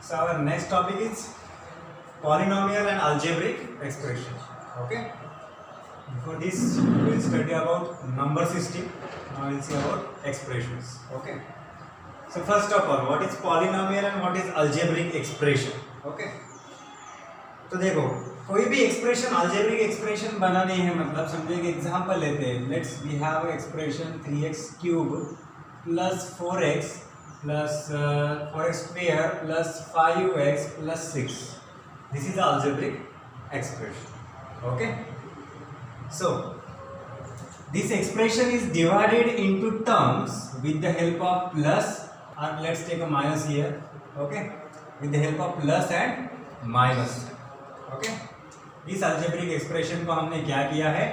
So our next topic is polynomial and algebraic expression. Okay. Before this, we will study about number system. Now we will see about expressions. Okay. So first of all, what is polynomial and what is algebraic expression? Okay. तो देखो कोई भी expression algebraic expression बनानी है, मतलब समझे एक example लेते हैं. Let's we have expression 3x³ plus 4x plus 4x square plus 5x plus 6. This is algebraic expression. Okay. So this expression is divided into terms with the help of plus और let's take a minus here. Okay. With the help of plus and minus. Okay. इस algebraic expression को हमने क्या किया है,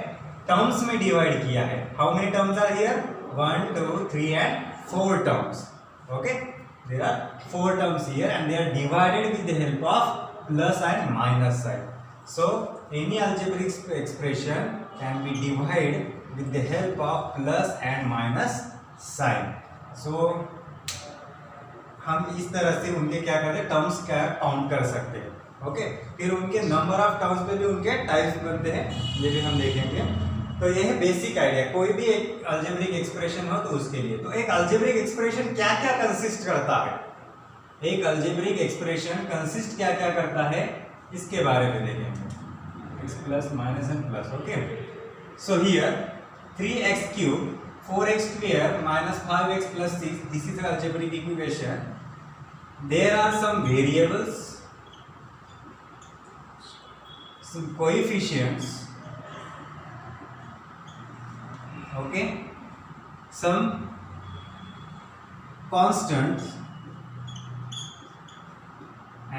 terms में divide किया है. How many terms are here? 1 2 3 and 4 terms. Okay. There are 4 terms here and they are divided with the help of plus and minus sign. So any algebraic expression can be divide with the help of plus and minus sign. So हम इस तरह से उनके क्या करते हैं, terms क्या count कर सकते हैं. ओके. फिर उनके नंबर ऑफ टर्म्स पे भी उनके टाइप्स बनते हैं, ये भी हम देखेंगे. तो ये है बेसिक आइडिया. कोई भी एक अल्जेब्रिक एक्सप्रेशन हो तो उसके लिए. तो एक अल्जेब्रिक एक्सप्रेशन क्या क्या कंसिस्ट करता है, एक अल्जेब्रिक एक्सप्रेशन कंसिस्ट क्या क्या करता है, इसके बारे में देखेंगे. x plus minus and plus. Okay. So here 3x³ 4x square minus 5x plus 6. This is algebraic equation. There are some variables, some coefficients, okay, some constants,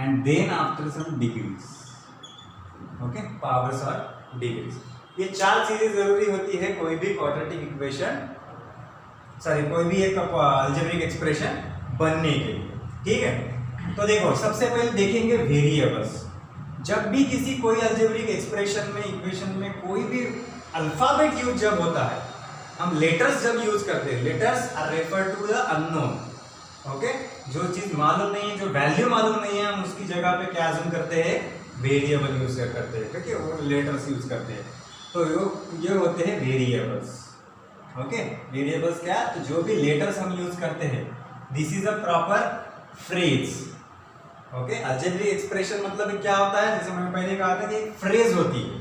and then after some degrees. Okay, powers or degrees. ये चार चीजें जरूरी होती है कोई भी quadratic equation, sorry कोई भी एक अल्जेब्रिक एक्सप्रेशन बनने के लिए. ठीक है. तो देखो सबसे पहले देखेंगे वेरिएबल्स. जब भी किसी कोई अल्जेब्रिक एक्सप्रेशन में इक्वेशन में कोई भी अल्फाबेट यूज जब होता है, हम लेटर्स जब यूज करते हैं, letters are refer to the unknown. Okay. जो चीज मालूम नहीं है, जो वैल्यू मालूम नहीं है, हम उसकी जगह पे क्या अज्यूम करते हैं, वेरिएबल यूज करते हैं. ठीक है. वो लेटर्स यूज करते हैं. तो ये होते हैं वेरिएबल्स. ओके. वेरिएबल्स क्या, तो जो भी लेटर्स हम यूज करते हैं, this is a proper phrase. Okay. Algebraic expression मतलब क्या होता है, जैसे मैंने पहले कहा था कि एक फ्रेज होती है.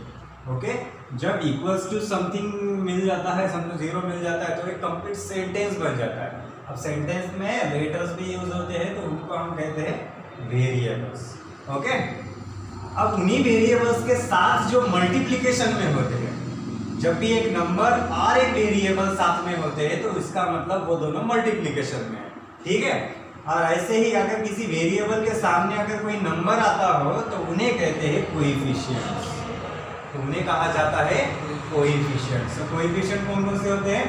ओके. जब इक्वल्स टू समथिंग मिल जाता है, समझो 0 मिल जाता है, तो एक कंप्लीट सेंटेंस बन जाता है. अब सेंटेंस में लेटर्स भी यूज होते हैं, तो उनको हम कहते हैं वेरिएबल्स. ओके. अब उन्हीं वेरिएबल्स के साथ जो मल्टीप्लिकेशन में होते हैं, जब भी एक नंबर और एक वेरिएबल साथ में होते हैं, तो इसका मतलब वो दोनों मल्टीप्लिकेशन में है. ठीक है. और ऐसे ही अगर किसी वेरिएबल के सामने अगर कोई नंबर आता हो, तो उन्हें कहते हैं कोएफिशिएंट्स. तो उन्हें कहा जाता है कोएफिशिएंट्स. तो कोएफिशिएंट कौन कौन से होते हैं,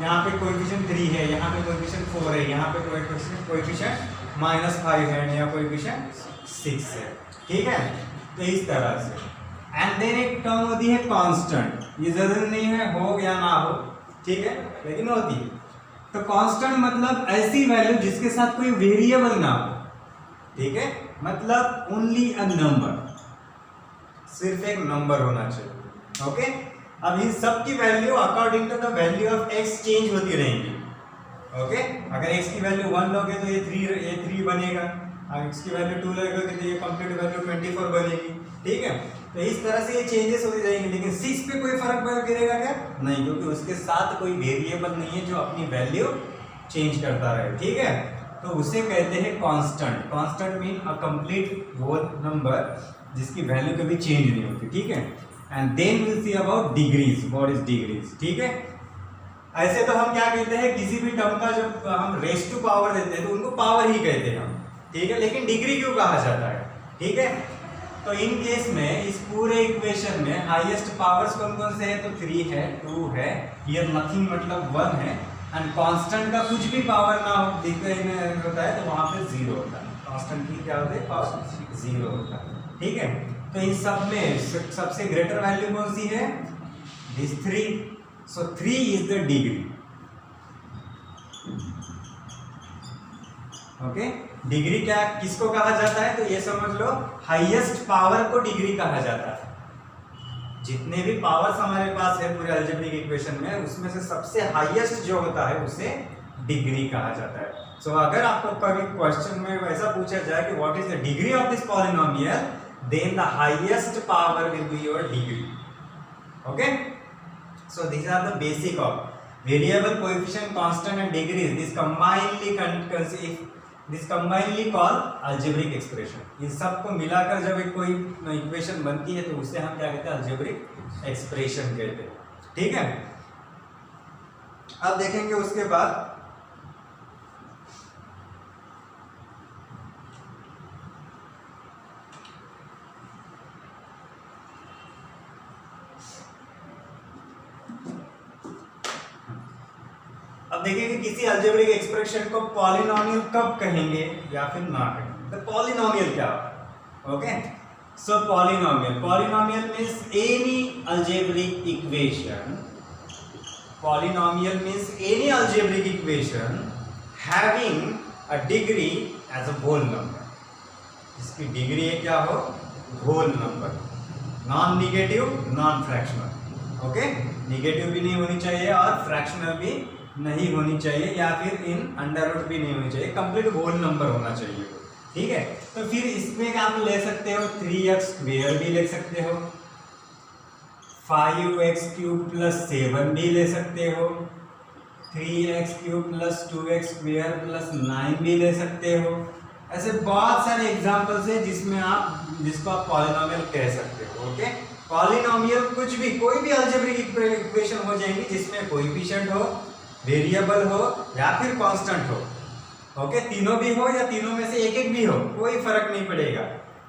यहाँ पे कोएफिशिएंट 3 है, यहाँ पे कोएफिशिएंट 4 है, यहाँ पे कोएफिशिएंट -5 है, या कोएफिशिएंट 6 है. ठीक है. तो इस तरह से. एंड देन एक टर्म होती है कांस्टेंट. ये जरूरी नहीं है हो या ना हो, ठीक है, लेकिन होती है. तो कांस्टेंट मतलब ऐसी वैल्यू जिसके साथ कोई वेरिएबल ना हो. ठीक है. मतलब ओनली अ नंबर, सिर्फ एक नंबर होना चाहिए. ओके. अब इन सब की value according to the value of x change होती रहेंगी. ओके. अगर x की वैल्यू 1 लोगे तो ये 3 बनेगा. अगर x की वैल्यू 2 लोगे तो ये कंप्लीट वैल्यू 24 बनेगी. ठीक है. तो इस तरह से ये चेंजेस होती जाएंगे. लेकिन 6 पे कोई फर्क गिरेगा क्या? नहीं, क्योंकि उसके साथ कोई वेरिएबल नहीं है जो अपनी वैल्यू चेंज करता रहे. ठीक है. तो उसे कहते हैं constant. Constant mean a complete whole number जिसकी वैल्यू कभी चेंज नहीं होती. ठीक है. And then will see about degrees. What is degrees? ठीक है. ऐसे तो हम क्या कहते हैं, किसी भी टर्म का जब हम रेस टू पावर देते हैं तो उनको पावर ही कहते हैं हम. ठीक है. लेकिन डिग्री क्यों कहा जाता है? ठीक है. तो इन केस में इस पूरे इक्वेशन में हाईएस्ट पावर्स कौन कौन से हैं, तो 3 है, 2 है, हियर नथिंग मतलब 1 है. एंड कांस्टेंट का कुछ भी पावर ना हो होता है तो वहां पे 0 होता है. कांस्टेंट की क्या होता है, पावर 0 होता है. ठीक है. तो इन सब में सबसे ग्रेटर वैल्यू कौन सी है, this 3. So 3 is the degree. Okay, degree क्या किसको कहा जाता है, तो ये समझ लो हाईएस्ट पावर को डिग्री कहा जाता है। जितने भी पावर्स हमारे पास है पूरे अलजेब्रिक इक्वेशन में, उसमें से सबसे हाईएस्ट जो होता है उसे डिग्री कहा जाता है। सो अगर आपको कभी क्वेश्चन में वैसा पूछा जाए कि what is the degree of this polynomial, then the highest power will be your degree. Okay, so these are the basic of variable, coefficient, constant and degrees. This combinedly called algebraic expression. इन सबको मिलाकर जब एक कोई equation बनती है तो उसे हम क्या कहते हैं, algebraic expression कहते हैं। ठीक है, अब देखेंगे उसके बाद अब देखेंगे किसी अलजेब्रिक एक्सप्रेशन को पॉलिनोमियल कब कहेंगे या फिर ना कहेंगे। तो पॉलिनोमियल क्या होता है, okay, so polynomial means any algebraic equation, polynomial means any algebraic equation having a degree as a whole number, इसकी डिग्री क्या हो, whole number, non negative non fractional. Okay, negative भी नहीं होनी चाहिए और फ्रैक्शनल भी नहीं होनी चाहिए, या फिर इन अंडर रूट भी नहीं होनी चाहिए, कंप्लीट होल नंबर होना चाहिए। ठीक है, तो फिर इसमें आप ले सकते हो 3x² भी ले सकते हो, 5x³ + 7 भी ले सकते हो, 3x³ + 2x² + 9 भी ले सकते हो। ऐसे बहुत सारे एग्जांपल्स हैं जिसको आप पॉलिनोमियल कह सकते हो। ओके, पॉलिनोमियल कुछ भी, कोई भी अलजेब्रिक इक्वेशन हो जाएंगी जिसमें कोएफिशिएंट हो, वेरिएबल हो या फिर कांस्टेंट हो। ओके, तीनों भी हो या तीनों में से एक एक भी हो, कोई फर्क नहीं पड़ेगा,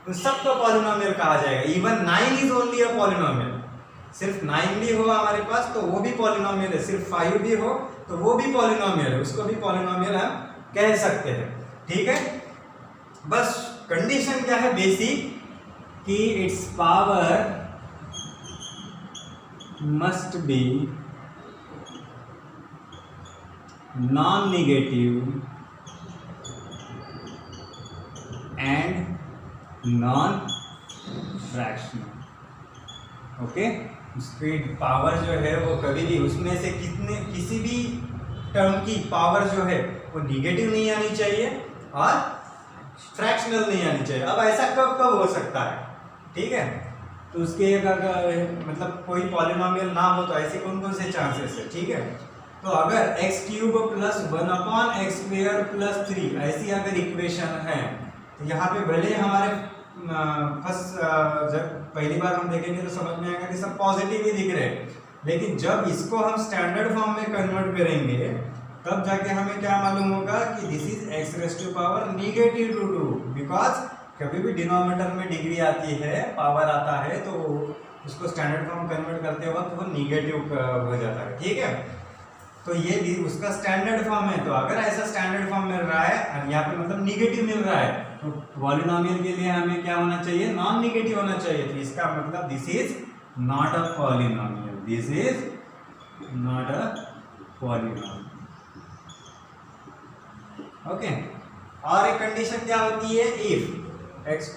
तो सबको पॉलिनोमियल कहा जाएगा। Even 9 is only a polynomial, सिर्फ 9 भी हो हमारे पास तो वो भी पॉलिनोमियल है, सिर्फ 5 भी हो तो वो भी पॉलिनोमियल है, उसको भी पॉलिनोमियल हम कह सकते हैं। ठीक है, बस कंडीशन क्या है बेसिक, कि it's power must be non negative and non fractional. Okay, उसकी पावर जो है वो कभी भी उसमें से किसी भी टर्म की पावर जो है वो निगेटिव नहीं आनी चाहिए और फ्रैक्शनल नहीं आनी चाहिए। अब ऐसा कब कब हो सकता है, ठीक है, तो उसके मतलब कोई पॉलिनोमियल ना हो तो ऐसे कौन कौन से चांसेस है। ठीक है, तो अगर x³ + 1/x² + 3 ऐसी अगर इक्वेशन है तो यहाँ पे भले हमारे फर्स्ट जब पहली बार हम देखेंगे तो समझ में आएगा कि सब पॉजिटिव ही दिख रहे हैं, लेकिन जब इसको हम स्टैंडर्ड फॉर्म में कन्वर्ट करेंगे तब जाके हमें क्या मालूम होगा कि दिस इज x⁻², बिकॉज कभी भी डिनोमिनेटर में डिग्री आती है, पावर आता है, तो उसको स्टैंडर्ड फॉर्म कन्वर्ट करते वक्त वो निगेटिव हो जाता है। ठीक है, तो ये उसका स्टैंडर्ड फॉर्म है, तो अगर ऐसा स्टैंडर्ड फॉर्म मिल रहा है यहाँ पे मतलब निगेटिव मिल रहा है, तो पॉलिनोमियल के लिए हमें क्या होना चाहिए, नॉन निगेटिव होना चाहिए। तो इसका मतलब this is not a polynomial, this is not a polynomial. Okay, और एक कंडीशन क्या होती है, इफ x² +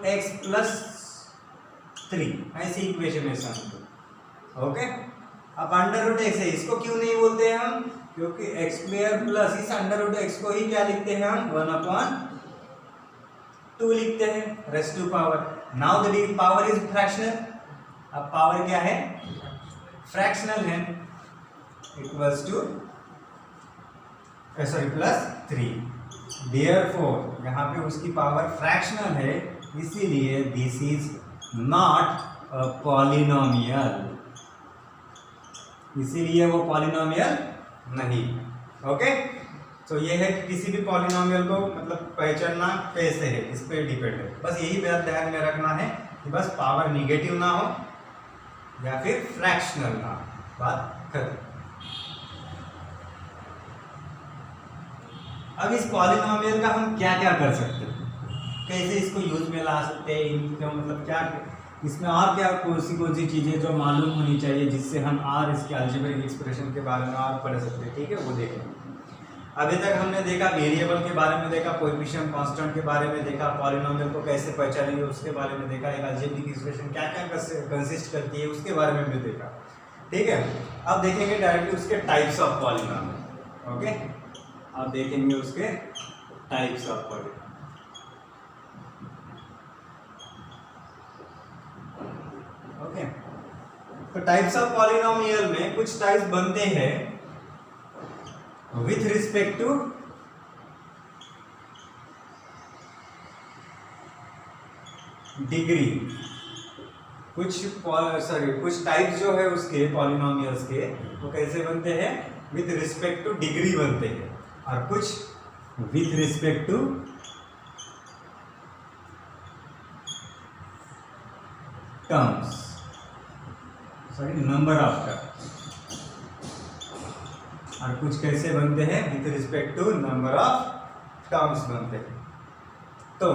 √x + 3 ऐसी इक्वेशन है समझो। ओके, अब √x है, इसको क्यों नहीं बोलते हैं हम, क्योंकि x² प्लस इस √x को ही क्या लिखते हैं हम, 1/2 लिखते हैं, raised to power. Now the power is fractional, अब पावर क्या है, फ्रैक्शनल है, इक्वल्स टू +3। देयरफॉर यहाँ पे उसकी पावर फ्रैक्शनल है, इसीलिए this is not a polynomial, इसीलिए वो पॉलिनोमियल नहीं। ओके, तो ये है कि किसी भी पॉलिनोमियल को मतलब पहचानना कैसे है, इस पे डिपेंड है। बस यही बात ध्यान में रखना है कि बस पावर निगेटिव ना हो या फिर फ्रैक्शनल ना हो, बात खत्म। अब इस पॉलिनोमियल का हम क्या क्या कर सकते हैं, कैसे इसको यूज में ला सकते हैं, इनका मतलब क्या, इसमें और क्या कौन सी चीज़ें जो मालूम होनी चाहिए जिससे हम और इसके अलजेब्रिक एक्सप्रेशन के बारे में और पढ़ सकते हैं। ठीक है, वो देखेंगे। अभी तक हमने देखा वेरिएबल के बारे में देखा, कोएफिशिएंट कांस्टेंट के बारे में देखा, पॉलिनोमियल को कैसे पहचानेंगे उसके बारे में देखा, एक अलजेब्रिक एक्सप्रेशन क्या क्या कंसिस्ट करती है उसके बारे में भी देखा। ठीक है, अब देखेंगे डायरेक्टली उसके टाइप्स ऑफ पॉलिनोमियल। ओके, अब देखेंगे उसके टाइप्स ऑफ पॉलिनोमियल। ओके, तो टाइप्स ऑफ पॉलिनोमियल में कुछ टाइप्स बनते हैं विथ रिस्पेक्ट टू डिग्री। कुछ टाइप्स जो है उसके पॉलिनोमियल्स के वो कैसे बनते हैं, विथ रिस्पेक्ट टू डिग्री बनते हैं, और कुछ with respect to terms, number of terms, और कुछ कैसे बनते हैं, with respect to number of terms बनते हैं। तो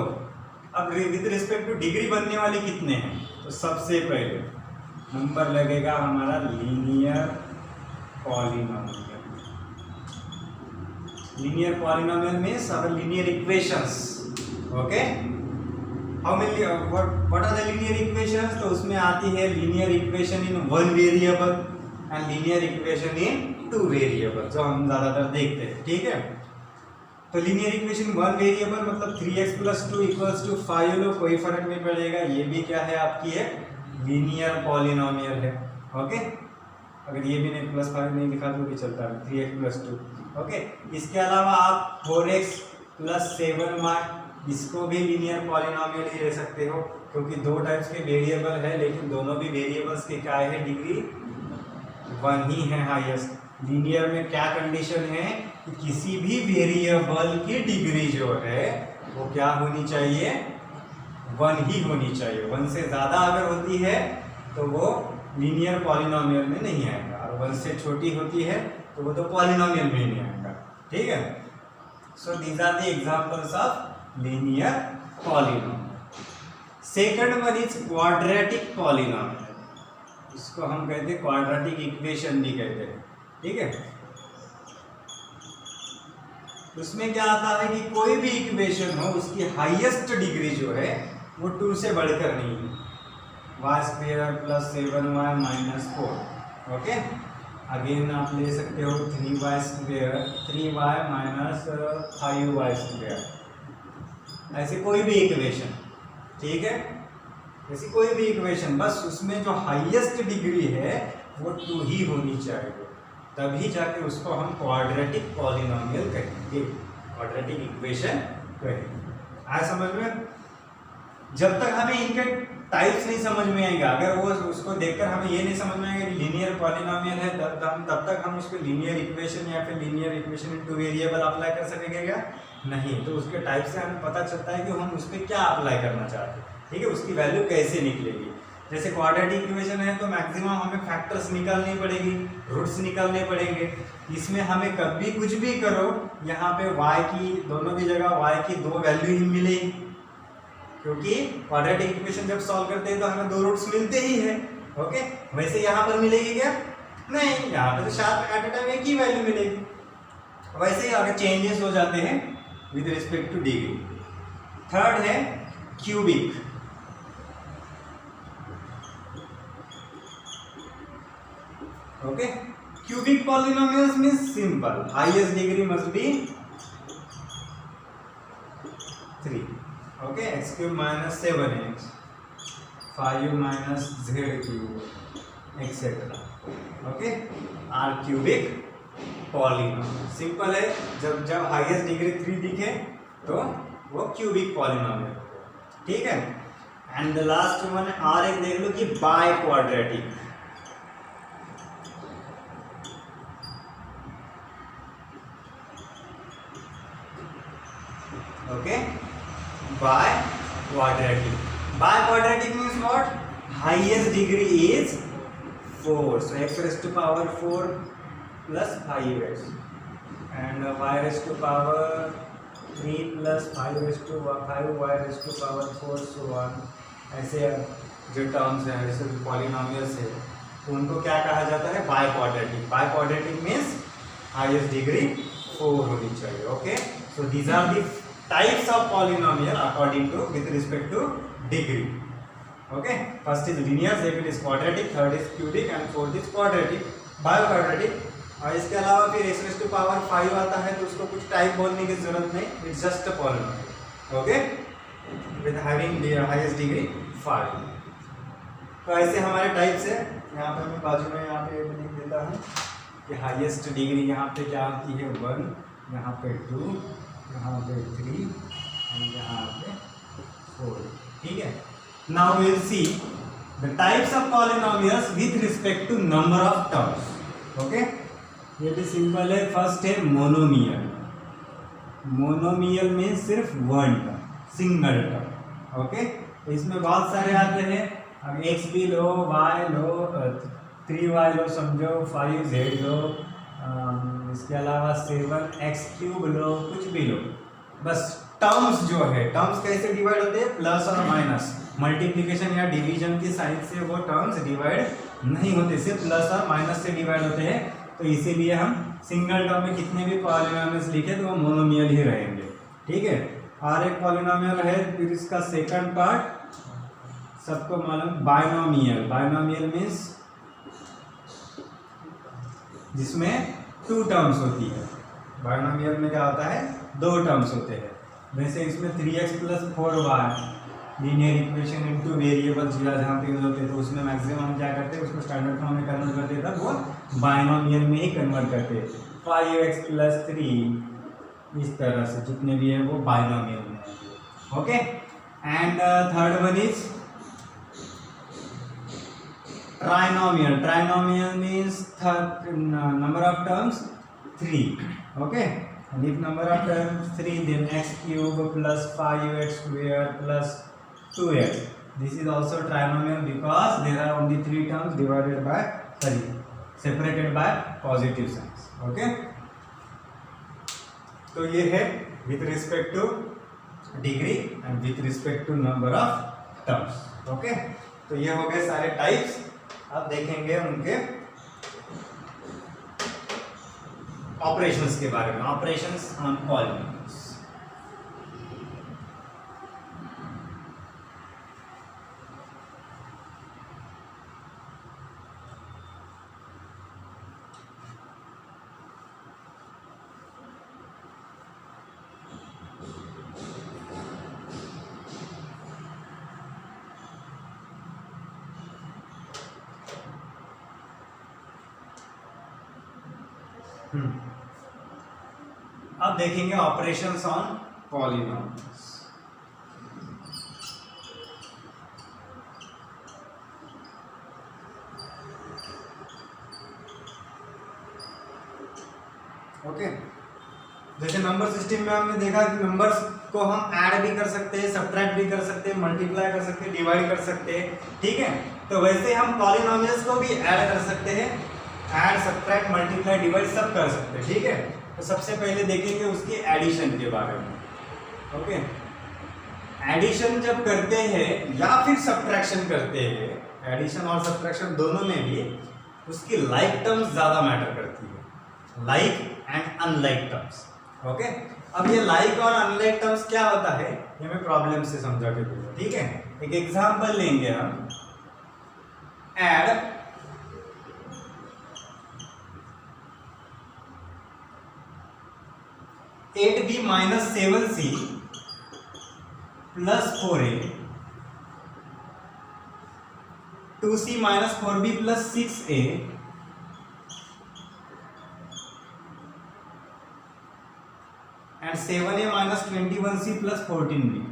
अब विथ रिस्पेक्ट टू डिग्री बनने वाले कितने हैं, तो सबसे पहले नंबर लगेगा हमारा लीनियर पॉलिनोमियल। लीनियर पॉलिनोमियल में सब linear equations. Okay, how many what are the linear equations, तो उसमें आती है linear equation in one variable and linear equation in two variable, जो हम ज्यादातर देखते हैं। ठीक है, तो लीनियर इक्वेशन वन वेरिएबल मतलब 3x + 2 = 5 लो, कोई फर्क नहीं पड़ेगा, ये भी क्या है आपकी एक लीनियर पॉलिनोमियल है। ओके, अगर ये भी नहीं +5 नहीं लिखा तो भी चलता है, 3x + 2। ओके, इसके अलावा आप 4x + 7y, इसको भी लीनियर पॉलिनोमियल ही ले सकते हो, क्योंकि दो टाइप्स के वेरिएबल है, लेकिन दोनों भी वेरिएबल्स की क्या है, डिग्री 1 ही है हाईएस्ट। लीनियर में क्या कंडीशन है कि किसी भी वेरिएबल की डिग्री जो है वो क्या होनी चाहिए, 1 ही होनी चाहिए। 1 से ज़्यादा अगर होती है तो वो लीनियर पॉलिनोमियल में नहीं आएगा, और 1 से छोटी होती है तो वो तो पॉलिनोमियल में नहीं आएगा। ठीक है, so these are the examples of linear polynomial. Second one is quadratic polynomial, इसको हम कहते हैं क्वाड्रेटिक इक्वेशन भी कहते हैं। ठीक है, उसमें क्या आता है कि कोई भी इक्वेशन हो उसकी हाईएस्ट डिग्री जो है वो 2 से बढ़कर नहीं है, y² + 7y - 4। ओके, अगेन आप ले सकते हो 3y² 3y - 5y², ऐसे कोई भी इक्वेशन। ठीक है, ऐसी कोई भी इक्वेशन, बस उसमें जो हाईएस्ट डिग्री है वो 2 ही होनी चाहिए, तभी जाके उसको हम क्वाड्रेटिक पॉलिनोमियल कहेंगे, क्वाड्रेटिक इक्वेशन कहेंगे। आया समझ में? जब तक हमें इनके टाइप्स नहीं समझ में आएगा, अगर वो उसको देखकर हमें ये नहीं समझ में आएगा कि लीनियर पॉलिनोमियल है, तब तक हम उसको लीनियर इक्वेशन या फिर linear equation in two variable apply कर सकेंगे क्या? नहीं। तो उसके टाइप से हमें पता चलता है कि हम उस पर क्या अप्लाई करना चाहते हैं। ठीक है, उसकी वैल्यू कैसे निकलेगी। जैसे क्वाड्रेटिक इक्वेशन है तो मैक्सिमम हमें फैक्टर्स निकालनी पड़ेगी, रूट्स निकालने पड़ेंगे। इसमें हमें कभी कुछ भी करो, यहाँ पे y की दोनों भी जगह y की 2 वैल्यू ही मिलेगी, क्योंकि क्वाड्रेटिक इक्वेशन जब सॉल्व करते हैं तो हमें 2 रूट्स मिलते ही है। ओके, वैसे यहाँ पर मिलेगी क्या? नहीं, यहाँ पे तो शार्प एट अ टाइम एक ही वैल्यू मिलेगी। वैसे ही आगे चेंजेस हो जाते हैं with respect to degree. Third है cubic. Okay, cubic polynomials means simple, highest degree must be 3। Okay, x³ - 7x 5 - z³ etcetera. Okay, are cubic polynomial. Simple है, जब हाईएस्ट डिग्री 3 दिखे तो वो क्यूबिक पॉलिनोमियल। ठीक है, एंड द लास्ट वन और एक देख लो कि bi quadratic. Okay, bi quadratic means what? Highest degree is 4, so x⁴ plus 5x and y⁴ 3 plus 5y⁴ so on। ऐसे जो टर्म्स हैं, ऐसे पॉलिनोमियल्स है, तो उनको क्या कहा जाता है? Bi quadratic. Bi quadratic means highest degree 4 होनी चाहिए। Okay, so these are the types of polynomial according to with respect to degree. Okay, first is linear, second is quadratic, third is cubic and fourth is quadratic, bi quadratic. और इसके अलावा फिर x raised to power 5 आता है तो उसको कुछ type बोलने की जरूरत नहीं, it's just a polynomial. Okay, with having the highest degree 5। तो ऐसे हमारे टाइप्स है। यहाँ पे मैं बाजू में यहाँ पे लिख देता हूँ कि हाईएस्ट डिग्री यहाँ पे क्या होती है 1, यहाँ पे 2, यहाँ पे 3 और यहाँ पे 4। ठीक है, now we will see the types of polynomials with respect to number of terms. Okay, ये भी सिंपल है। फर्स्ट है मोनोमियल। मोनोमियल में सिर्फ one term, single term. Okay, इसमें बहुत सारे आते हैं। अब x भी लो, y लो, 3y लो समझो, 5z लो, इसके अलावा 7x³ लो, कुछ भी लो। बस टर्म्स जो है, टर्म्स कैसे डिवाइड होते हैं, प्लस और माइनस, मल्टीप्लिकेशन या डिवीजन की साइन से वो टर्म्स डिवाइड नहीं होते, सिर्फ प्लस और माइनस से डिवाइड होते हैं। तो इसीलिए हम सिंगल टर्म में कितने भी पॉलिनोमियल्स लिखे तो वो मोनोमियल ही रहेंगे। ठीक है, और एक पॉलिनोमियल है, फिर इसका सेकंड पार्ट सबको मालूम, बायनोमियल। बायनोमियल मीन्स जिसमें 2 टर्म्स होती है। बायनोमियल में क्या होता है, 2 टर्म्स होते हैं। वैसे इसमें 3x + 4y linear equation into variables जहाँ पे यूज होते हैं, तो उसमें मैक्सिमम हम क्या करते हैं, उसको स्टैंडर्ड फॉर्म में कन्वर्ट करते हैं, तब वो बायनोमियल में ही कन्वर्ट करते हैं। 5x + 3 इस तरह से जितने भी हैं वो बायनोमियल में है। Okay, and third one is trinomial. Trinomial means number of terms 3। Okay, and if number of terms 3, then x³ + 5x² + 2x. This is also trinomial because there are only 3 terms divided by, separated by positive signs. Okay, तो ये है with respect to degree and with respect to number of terms. Okay, तो ये हो गए सारे types. अब देखेंगे उनके ऑपरेशंस के बारे में, ऑपरेशंस ऑन पॉलिनोमियल्स। अब देखेंगे ऑपरेशंस ऑन पॉलिनोमियल्स। ओके, जैसे नंबर सिस्टम में हमने देखा कि नंबर्स को हम ऐड भी कर सकते हैं, सब्ट्रैक्ट भी कर सकते हैं, मल्टीप्लाई कर सकते हैं, डिवाइड कर सकते हैं। ठीक है, तो वैसे हम पॉलिनोमियल्स को भी ऐड कर सकते हैं, ऐड, सब्ट्रैक्ट, मल्टीप्लाई, डिवाइड सब कर सकते हैं। ठीक है, तो सबसे पहले देखेंगे उसके एडिशन के बारे में। ओके, एडिशन जब करते हैं या फिर सब्ट्रैक्शन करते हैं, एडिशन और सब्ट्रैक्शन दोनों में भी उसकी लाइक टर्म्स ज्यादा मैटर करती है, like and unlike terms. Okay, अब ये लाइक और अनलाइक टर्म्स क्या होता है ये मैं प्रॉब्लम से समझा के दूंगा। ठीक है, एक एग्जांपल लेंगे हम, add 8b - 7c + 4a, 2c - 4b + 6a, and 7a - 21c + 14b.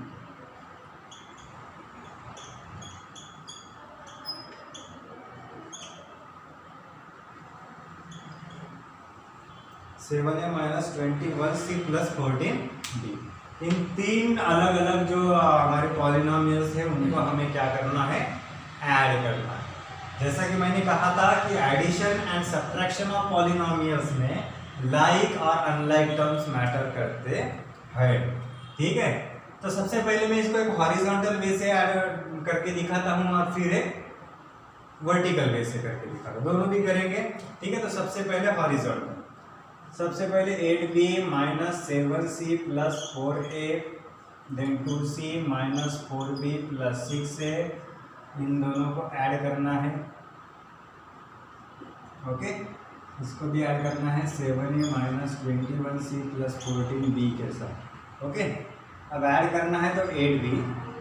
-21c + 14b। इन 3 अलग अलग जो हमारे पॉलिनोमियल्स है उनको हमें क्या करना है, ऐड करना है। जैसा कि मैंने कहा था कि addition and subtraction of polynomials में लाइक और अनलाइक टर्म्स मैटर करते हैं। ठीक है, तो सबसे पहले मैं इसको एक हॉरिजॉन्टल वे से ऐड करके दिखाता हूँ और फिर एक वर्टिकल वे से करके दिखाता हूँ, दोनों भी करेंगे। ठीक है, तो सबसे पहले हॉरिजॉन्टल, सबसे पहले 8b minus 7c plus 4a, then 2c minus 4b plus 6a, इन दोनों को ऐड करना है। ओके, इसको भी ऐड करना है 7a minus 21c plus 14b के साथ। ओके, अब ऐड करना है तो 8b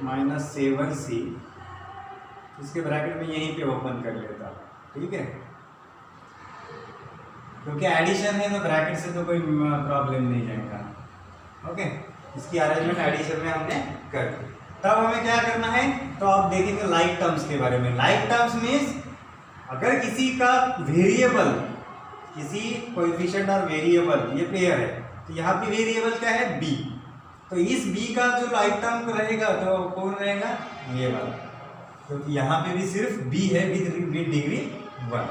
माइनस 7c, इसके ब्रैकेट में यहीं पे ओपन कर लेता, ठीक है, क्योंकि एडिशन है तो ब्रैकेट से तो कोई प्रॉब्लम नहीं जाएगा। ओके, इसकी अरेंजमेंट एडिशन में हमने कर दी। तब हमें क्या करना है, तो आप देखेंगे लाइक टर्म्स के बारे में। लाइक टर्म्स मीन्स अगर किसी का वेरिएबल, किसी कोएफिशिएंट और वेरिएबल ये पेयर है, तो यहाँ पे वेरिएबल क्या है b, तो इस b का जो लाइक टर्म रहेगा तो कौन रहेगा, ये वाला, क्योंकि यहाँ पे भी सिर्फ b है विद डिग्री 1,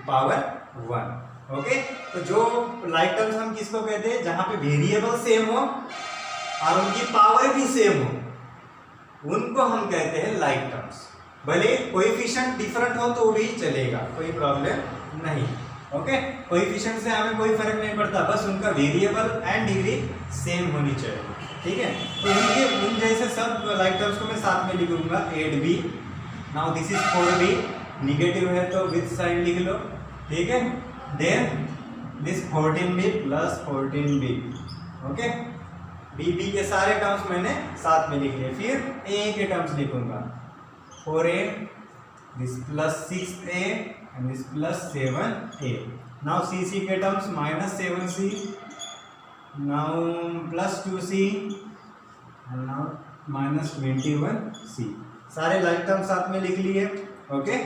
पावर 1। ओके, तो जो लाइक टर्म्स हम किसको कहते हैं, जहाँ पे वेरिएबल सेम हो और उनकी पावर भी सेम हो, उनको हम कहते हैं लाइक टर्म्स। भले कोएफिशिएंट डिफरेंट हो तो भी चलेगा, कोई प्रॉब्लम नहीं। ओके, कोएफिशिएंट से हमें कोई फर्क नहीं पड़ता, बस उनका वेरिएबल एंड डिग्री सेम होनी चाहिए, ठीक है। तो उनके उन जैसे सब लाइक टर्म्स को मैं साथ में लिखूंगा। 8b, now this is 4b, negative है तो विद साइन लिख लो, ठीक है। Then this 14b plus 14b, okay, b के सारे टर्म्स मैंने साथ में लिख लिए। फिर a के टर्म्स लिखूंगा, 4a, this plus 6a and this plus 7a। Now c के terms minus 7c, now plus 2c and now minus 21c। सारे लाइक टर्म्स साथ में लिख लिए। ओके,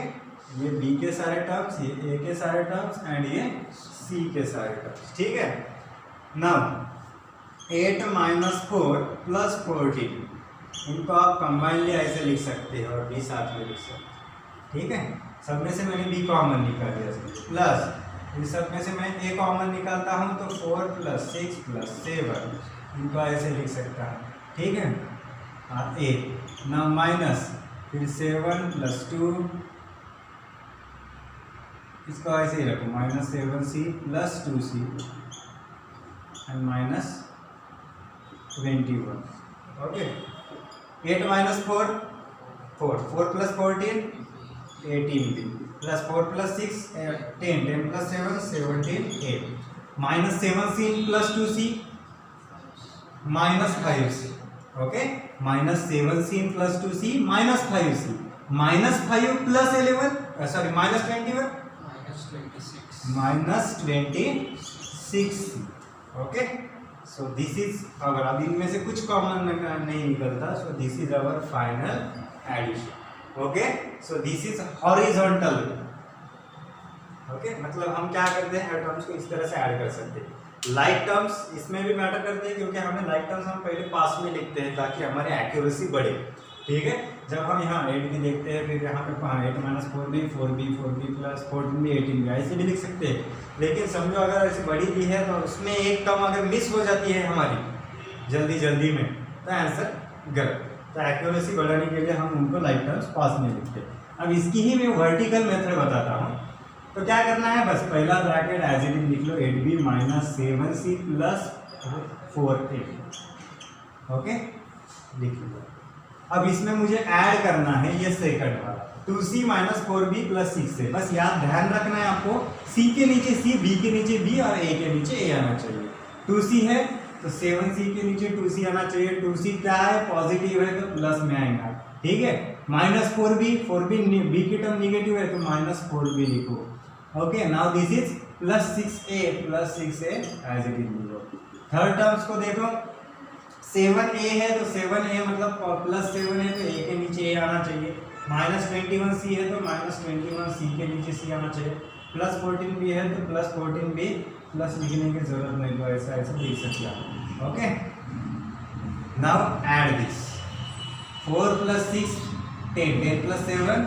ये b के सारे टर्म्स, ये a के सारे टर्म्स एंड ये c के सारे टर्म्स, ठीक है। नाउ 8 माइनस 4 प्लस 14, इनको आप कंबाइनली ऐसे लिख सकते हैं और b साथ में लिख सकते हैं, ठीक है। सब में से मैंने b कॉमन निकाल दिया, प्लस इस सब में से मैं a कॉमन निकालता हूँ तो 4 प्लस 6 प्लस 7, इनको ऐसे लिख सकता हूँ, ठीक है। a नाउ माइनस फिर 7 प्लस 2, इसको ऐसे ही रखो, minus 7c plus 2c and minus 21। Okay, 8 minus 4 4 plus 14 18b plus 4 plus 6 10 10 plus 7 17 8 minus 7c plus 2c minus 5c। Okay, minus 7c plus 2c minus 5c, minus 5 plus 11 sorry minus 21 minus 26। Okay, so this is, अगर अब इनमें से कुछ common नहीं निकलता, so this is our final addition. Okay, so this is horizontal. Okay, मतलब हम क्या करते हैं, टर्म्स को इस तरह से ऐड कर सकते हैं। लाइक टर्म्स इसमें भी मैटर करते हैं, क्योंकि हमें लाइक टर्म्स हम पहले पास में लिखते हैं ताकि हमारी एक्यूरेसी बढ़े, ठीक है। जब हम यहाँ 8b देखते हैं, फिर यहाँ पे 8 minus 4b 4b plus 14b 18b ऐसे भी लिख सकते हैं। लेकिन समझो अगर ऐसी बड़ी भी है तो उसमें एक टर्म अगर मिस हो जाती है हमारी जल्दी में, तो आंसर गलत। तो एक्यूरेसी बढ़ाने के लिए हम उनको लाइक टर्म्स पास में लिखते हैं। अब इसकी ही मैं वर्टिकल मेथड बताता हूँ। तो क्या करना है, बस पहला ब्रैकेट एज इट इज लिख लो, 8b minus 7c plus 4a। Okay, लिख लो। अब इसमें मुझे ऐड करना है ये सेकंड वाला, 2c minus 4b plus 6a। बस याद ध्यान रखना है आपको, c के नीचे c, b के नीचे b और a के नीचे a आना चाहिए। 2c है तो 7c के नीचे 2c आना चाहिए। 2c क्या है, पॉजिटिव है तो प्लस में आएगा, ठीक है। माइनस 4b b की टर्म निगेटिव है तो माइनस 4b लिखो। Okay, now this is plus 6a as it is लिखो। थर्ड टर्म्स को देखो, 7a है तो 7a मतलब प्लस 7 है तो a के नीचे a आना चाहिए। माइनस 21c है तो माइनस 21c के नीचे c आना चाहिए। प्लस 14b है तो प्लस 14b, प्लस लिखने की जरूरत नहीं, तो ऐसा लिख सकते हैं। Okay, now add this, 4 plus 6 10 10 plus 7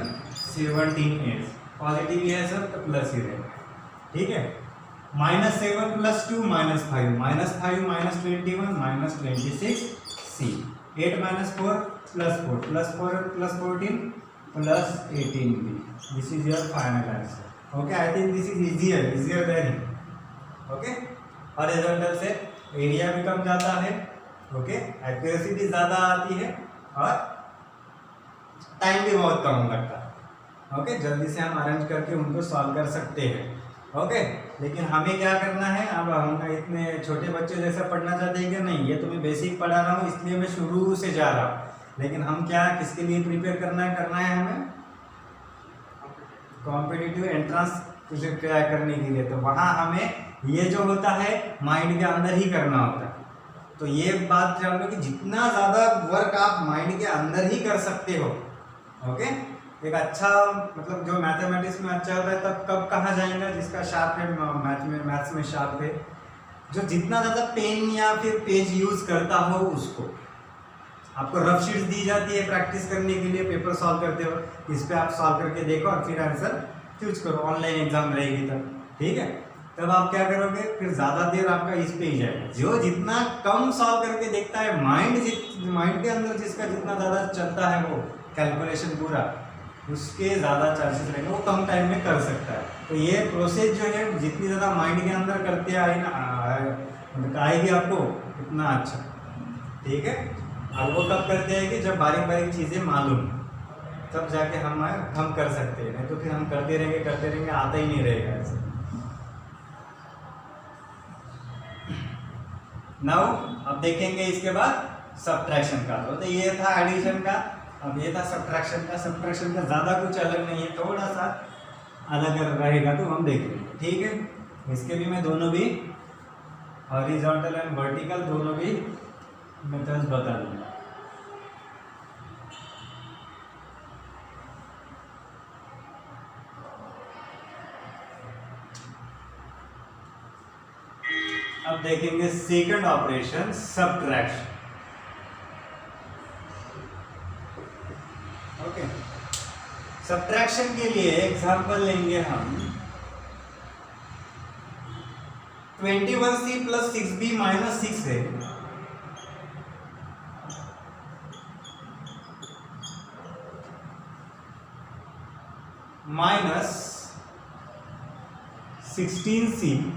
17 positive है सर तो प्लस ही रहेगा, ठीक है। Minus 7 plus 2 minus 5 minus 21 minus 26 c। 8 minus 4 plus 4 plus 4 plus 14 plus 18b। This is your final answer. Okay, I think this is easier than, okay. Horizontal से area भी कम जाता है, okay, accuracy भी ज़्यादा आती है और टाइम भी बहुत कम लगता है, ओके, जल्दी से हम अरेंज करके उनको सॉल्व कर सकते हैं, ओके। लेकिन हमें क्या करना है, अब हम इतने छोटे बच्चे जैसा पढ़ना चाहते हैं कि नहीं, ये तो मैं बेसिक पढ़ा रहा हूँ इसलिए मैं शुरू से जा रहा हूँ, लेकिन हम क्या किसके लिए प्रिपेयर करना है हमें कॉम्पिटिटिव एंट्रेंस क्या करने के लिए, तो वहाँ हमें ये जो होता है माइंड के अंदर ही करना होता है। तो ये बात जान लो कि जितना ज़्यादा वर्क आप माइंड के अंदर ही कर सकते हो, ओके। एक अच्छा मतलब जो मैथमेटिक्स में अच्छा होता है तब कब कहाँ जाएगा, जिसका शार्प है मैथ्स में शार्प है, जो जितना ज़्यादा पेन या फिर पेज यूज़ करता हो उसको। आपको रफ शीट्स दी जाती है प्रैक्टिस करने के लिए, पेपर सॉल्व करते हो, इस पर आप सॉल्व करके देखो और फिर आंसर चूज करो, ऑनलाइन एग्जाम रहेगी तब, ठीक है। तब आप क्या करोगे, फिर ज़्यादा देर आपका इस पे ही जाएगा। जो जितना कम सॉल्व करके देखता है, माइंड के अंदर जिसका जितना ज़्यादा चलता है वो कैलकुलेशन पूरा, उसके ज़्यादा चांसेस रहेंगे, वो कम टाइम में कर सकता है। तो ये प्रोसेस जो है जितनी ज़्यादा माइंड के अंदर करते आएगी आपको उतना अच्छा, ठीक है। और वो कब करते हैं कि जब बारीक बारीक चीज़ें मालूम, तब जाके हम कर सकते हैं, नहीं तो फिर हम करते रहेंगे आता ही नहीं रहेगा ऐसे। नाउ अब देखेंगे इसके बाद सब्ट्रैक्शन का। तो ये था एडिशन का, अब ये था सब्ट्रैक्शन का। सब्ट्रैक्शन का ज़्यादा कुछ अलग नहीं है, थोड़ा सा अलग रहेगा तो हम देख लेंगे, ठीक है। इसके भी मैं दोनों भी हॉरिजॉन्टल एंड वर्टिकल दोनों भी मेथड्स बता दूंगा। अब देखेंगे second operation subtraction, okay. Subtraction के लिए एग्जांपल लेंगे हम 21c + 6b - 6 है, माइनस 16c -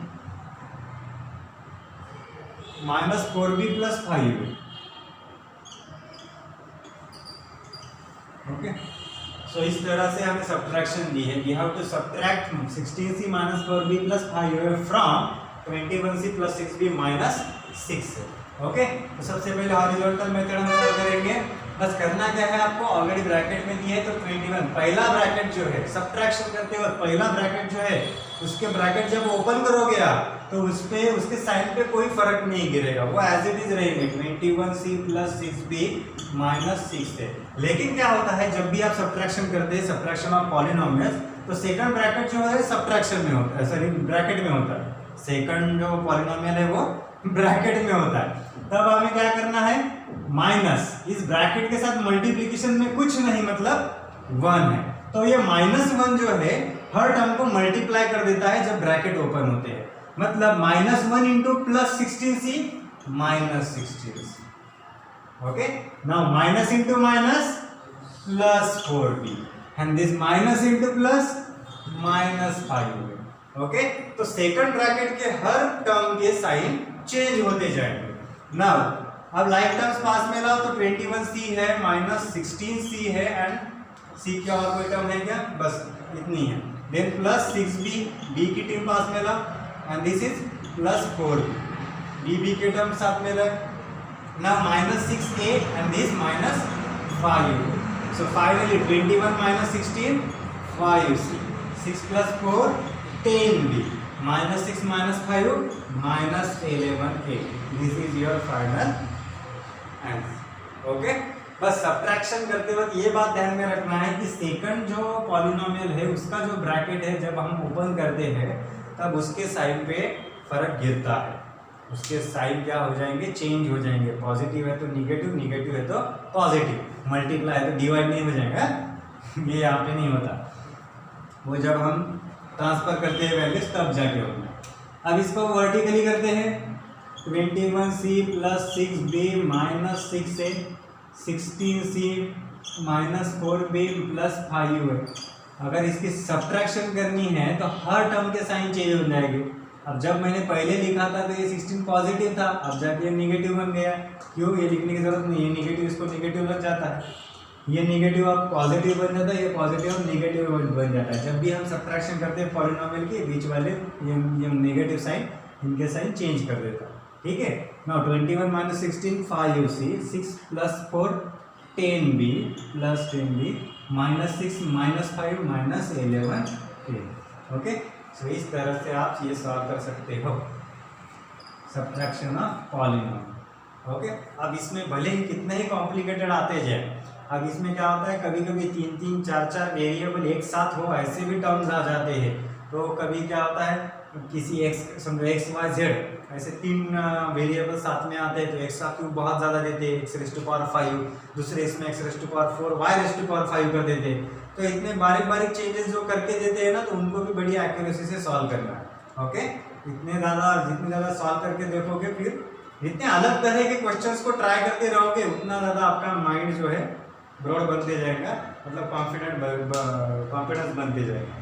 4b + 5 है, ओके। सो इस तरह से हमें सब्ट्रैक्शन दी है। We have to subtract 16c - 4b + 5 from 21c + 6b - 6, okay. तो सबसे पहले हॉरिजॉन्टल मेथड हम सॉल्व करेंगे। बस करना क्या है, आपको ऑलरेडी ब्रैकेट में दिया है तो 21 पहला ब्रैकेट जो है सब्ट्रैक्शन करते वक्त, पहला ब्रैकेट जो है उसके ब्रैकेट जब ओपन करोगे आप तो उसके साइन पे कोई फर्क नहीं गिरेगा, वो एज इट इज रहेंगे 21c + 6b - 6 है। लेकिन क्या होता है, जब भी आप सब्ट्रैक्शन करते हैं, सब्ट्रैक्शन ऑफ पॉलिनोमियल्स, तो सेकंड ब्रैकेट जो है सब्ट्रैक्शन में होता है, सॉरी ब्रैकेट में होता है। सेकंड जो पॉलिनोमियल है वो ब्रैकेट में होता है। तब हमें क्या करना है, माइनस इस ब्रैकेट के साथ मल्टीप्लिकेशन में कुछ नहीं, मतलब 1 है, तो ये -1 जो है हर टर्म को मल्टीप्लाई कर देता है जब ब्रैकेट ओपन होते हैं। मतलब -1 × +16c -16c, okay. Now minus into minus +4b and this minus into plus -5, okay. तो सेकंड ब्रैकेट के हर टर्म के साइन चेंज होते जाएंगे। नाउ अब लाइक टर्म्स पास में लाओ तो 21c है, -16c है एंड c क्या और कोई टर्म है क्या, बस इतनी है। देन +6b, b की टर्म पास में लाओ and this is +4b, b के टर्म साथ में लाओ। Now -6a and this -5, so finally 21 - 16 5c, 6 + 4 10b, -6 - 5 -11a, this is your final answer, okay. बस सब्ट्रैक्शन करते वक्त ये बात ध्यान में रखना है कि सेकंड जो पॉलिनोमियल है उसका जो ब्रैकेट है जब हम ओपन करते हैं तब उसके साइन पे फर्क गिरता है, उसके साइन क्या हो जाएंगे, चेंज हो जाएंगे। पॉजिटिव है तो निगेटिव, निगेटिव है तो पॉजिटिव, मल्टीप्लाई है तो डिवाइड नहीं हो जाएगा, ये यहाँ पे नहीं होता, वो जब हम ट्रांसफर करते हैं वैल्यूज तब जाके होता है। अब इसको वर्टिकली करते हैं, 21c + 6b - 6 है, 16c - 4b + 5 है। अगर इसकी सब्ट्रैक्शन करनी है तो हर टर्म के साइन चेंज हो जाएंगे, अब जब मैंने पहले लिखा था तो ये 16 पॉजिटिव था, अब जाके ये निगेटिव बन गया। क्यों? ये लिखने की जरूरत नहीं, ये निगेटिव इसको निगेटिव लग जाता है, ये निगेटिव अब पॉजिटिव बन जाता है, ये पॉजिटिव अब निगेटिव बन जाता है। जब भी हम सब्ट्रैक्शन करते हैं पॉलिनोमियल के बीच वाले ये नेगेटिव साइन, इनके साइन चेंज कर देता है। ठीक है, now 21 minus 16 5ac 6 plus 4 10b plus 10b minus 6 minus 5 minus 11 10। Okay, so इस तरह से आप ये सॉल्व कर सकते हो सब्ट्रैक्शन ऑफ पॉलिनोमियल। ओके, अब इसमें भले ही कितने ही कॉम्प्लिकेटेड आते जाए, अब इसमें क्या होता है कभी कभी 3-3 4-4 वेरिएबल एक साथ हो, ऐसे भी टर्म्स आ जाते हैं। तो कभी क्या होता है किसी एक्स, समझो एक्स वाई जेड, ऐसे 3 वेरिएबल साथ में आते हैं तो एक्स का क्यूब बहुत ज़्यादा देते हैं, एक्स रेज़ टू पावर 5, दूसरे इसमें x raise to power 4 y raise to power 5 कर देते हैं। तो इतने बारीक बारीक चेंजेस जो करके देते हैं ना, तो उनको भी बड़ी एक्यूरेसी से सॉल्व करना है। ओके, जितने ज़्यादा सॉल्व करके देखोगे, फिर जितने अलग तरह के क्वेश्चंस को ट्राई करते रहोगे, उतना ज़्यादा आपका माइंड जो है ब्रॉड बनते जाएगा, मतलब कॉन्फिडेंस बनते जाएगा।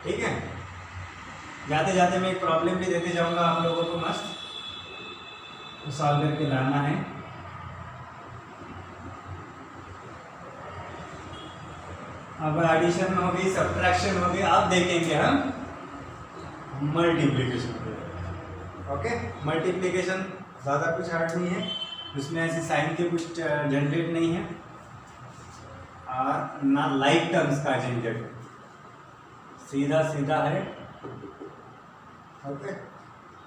ठीक है, जाते जाते मैं एक प्रॉब्लम भी देते जाऊंगा आप लोगों को, मस्त सॉल्व करके लाना है। अब एडिशन हो गई, सब्ट्रैक्शन हो गई, अब देखेंगे हम मल्टीप्लिकेशन। ओके, मल्टीप्लिकेशन ज़्यादा कुछ हार्ड नहीं है, उसमें ऐसे साइन के कुछ जनरेट नहीं है और ना लाइक टर्म्स का झंझट, सीधा सीधा है। ओके,